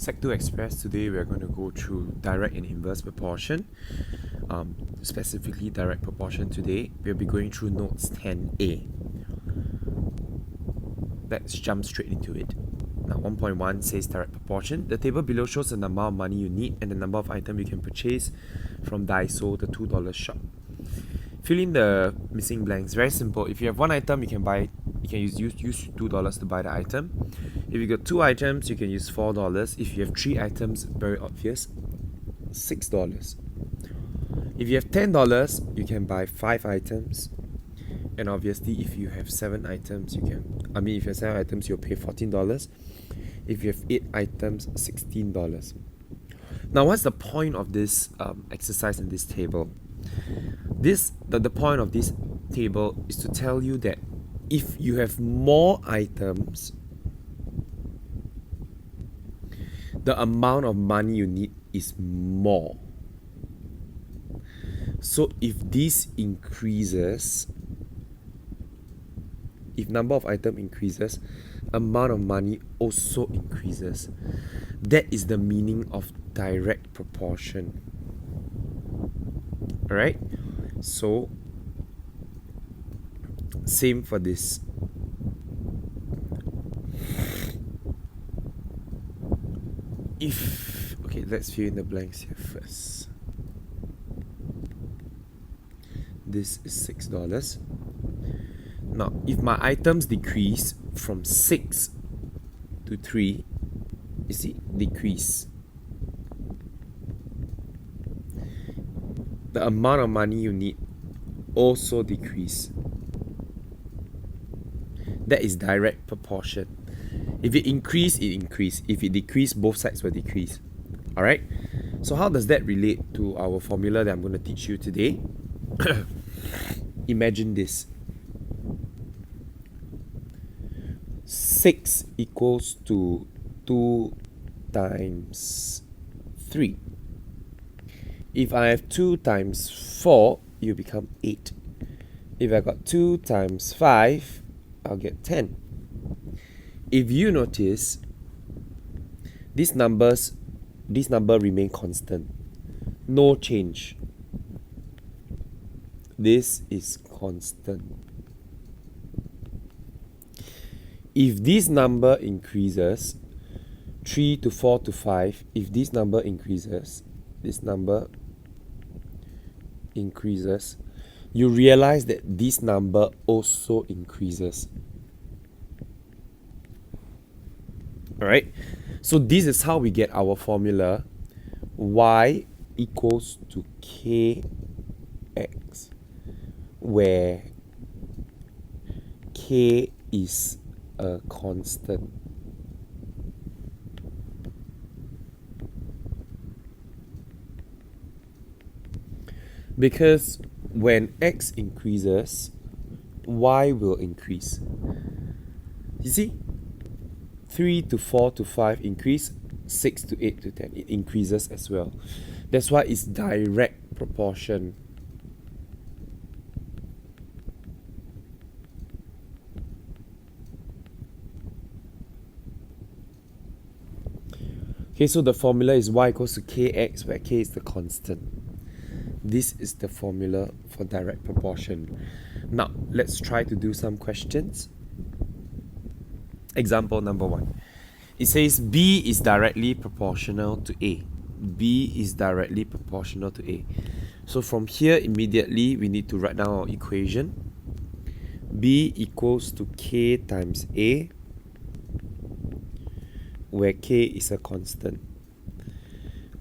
Sec 2 Express, today we're going to go through direct and inverse proportion. Specifically direct proportion today, we'll be going through notes 10a. Let's jump straight into it. Now 1.1 says direct proportion. The table below shows the number of money you need and the number of items you can purchase from Daiso, the $2 shop. Fill in the missing blanks. Very simple. If you have one item, you can use $2 to buy the item. If you got two items, you can use $4. If you have three items, very obvious, $6. If you have $10, you can buy 5 items. And obviously, if you have 7 items, if you have 7 items, you'll pay $14. If you have 8 items, $16. Now, what's the point of this exercise in this table? The point of this table is to tell you that if you have more items, the amount of money you need is more. So if this increases, if number of items increases, amount of money also increases. That is the meaning of direct proportion. Alright? So same for this. Okay, let's fill in the blanks here first. This is $6. Now, if my items decrease from 6 to 3, you see, decrease. The amount of money you need also decrease. That is direct proportion. If it increase, it increase. If it decrease, both sides will decrease. Alright? So how does that relate to our formula that I'm going to teach you today? Imagine this. 6 equals to 2 times 3. If I have 2 times 4, you become 8. If I got 2 times 5, I'll get 10. If you notice, this number remain constant. No change. This is constant. If this number increases, 3 to 4 to 5, if this number increases, you realize that this number also increases. Alright? So this is how we get our formula y equals to kx, where k is a constant. Because when x increases, y will increase. You see? 3 to 4 to 5 increase, 6 to 8 to 10, it increases as well. That's why it's direct proportion. Okay, so the formula is y equals to kx, where k is the constant. This is the formula for direct proportion. Now, let's try to do some questions. Example number 1. It says B is directly proportional to A. B is directly proportional to A. So from here, immediately, we need to write down our equation. B equals to K times A, where K is a constant.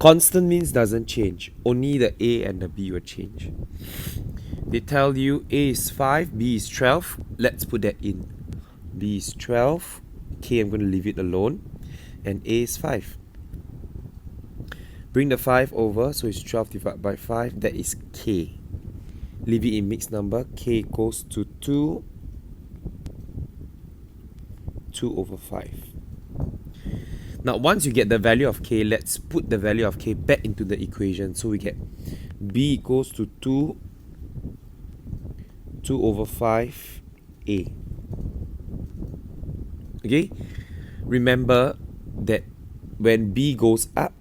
Constant means doesn't change. Only the A and the B will change. They tell you A is 5, B is 12. Let's put that in. B is 12. K, I'm going to leave it alone. And A is 5. Bring the 5 over, so it's 12 divided by 5. That is K. Leave it in mixed number. K equals to 2 over 5. Now, once you get the value of K, let's put the value of K back into the equation. So we get B equals to 2 over 5A. Okay? Remember that when B goes up,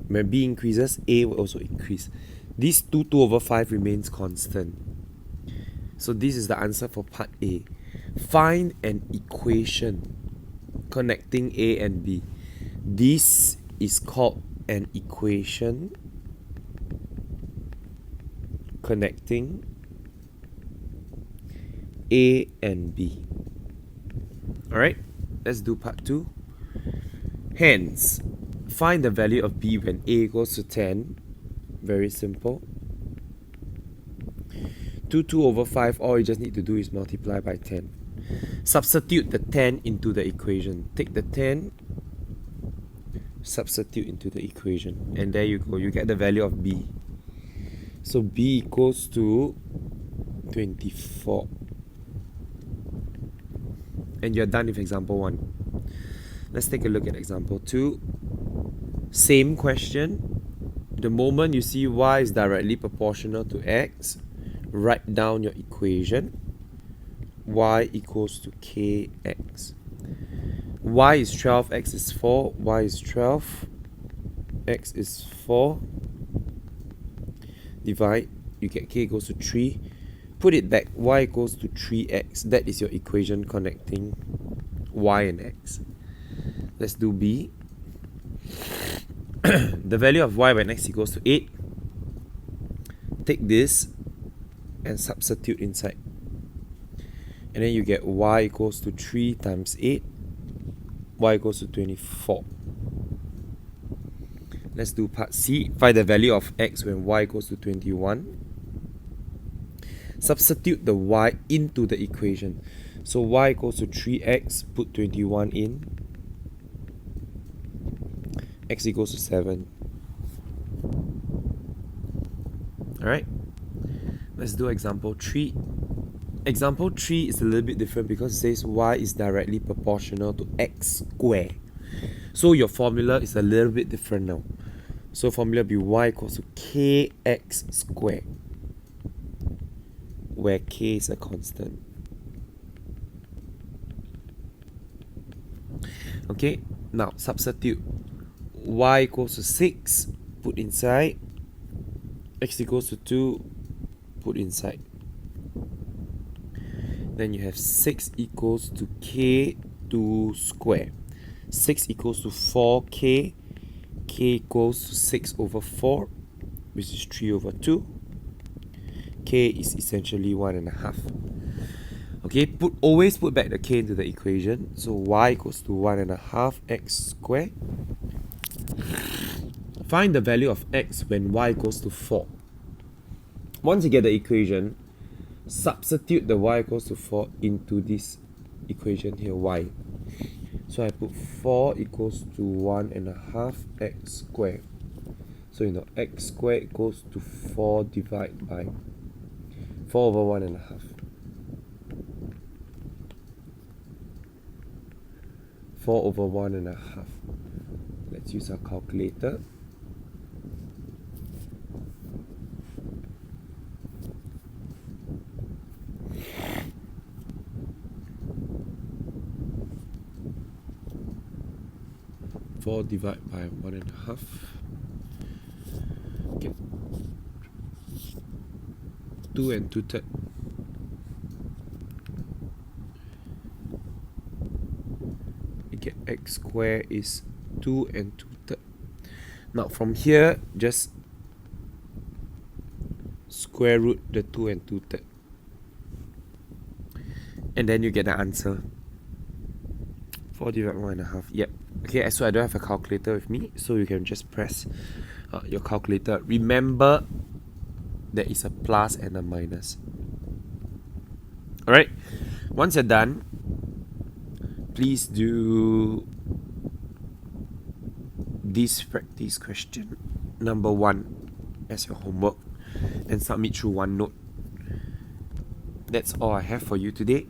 when B increases, A will also increase. This 2 over 5 remains constant. So this is the answer for part A. Find an equation connecting A and B. This is called an equation connecting A and B. Alright, let's do part 2. Hence, find the value of B when A equals to 10. Very simple. 2 over 5, all you just need to do is multiply by 10. Substitute the 10 into the equation. Take the 10, substitute into the equation, and there you go, you get the value of B. So B equals to 24. And you're done with example 1. Let's take a look at example 2. Same question. The moment you see y is directly proportional to x, write down your equation. Y equals to kx. Y is 12, x is 4. Y is 12, x is 4. Divide, you get k equals to 3. Put it back, y equals to 3x. That is your equation connecting y and x. Let's do B. The value of y when x equals to 8. Take this and substitute inside. And then you get y equals to 3 times 8. Y equals to 24. Let's do part C. Find the value of x when y equals to 21. Substitute the y into the equation. So y equals to 3x, put 21 in. X equals to 7. Alright, let's do example 3. Example 3 is a little bit different because it says y is directly proportional to x squared. So your formula is a little bit different now. So formula will be y equals to kx squared, where k is a constant. Okay, now substitute. Y equals to 6, put inside. X equals to 2, put inside. Then you have 6 equals to k2 square. 6 equals to 4k. K equals to 6 over 4, which is 3 over 2. K is essentially 1.5. Okay, always put back the k into the equation. So y equals to 1.5 x squared. Find the value of x when y equals to 4. Once you get the equation, substitute the y equals to 4 into this equation here, y. So I put 4 equals to 1.5 x squared. So you know x squared equals to 4 divided by 4 over 1.5. 4 over 1.5. Let's use our calculator. Four divided by 1.5. Okay. 2 and 2/3. You get x squared is 2 and 2/3. Now from here, just square root the 2 and 2/3. And then you get the answer. 4 divided by 1.5. Yep. Okay, so I don't have a calculator with me, so you can just press your calculator. Remember, there is a plus and a minus. Alright, once you're done, please do this practice question number 1 as your homework and submit through OneNote. That's all I have for you today.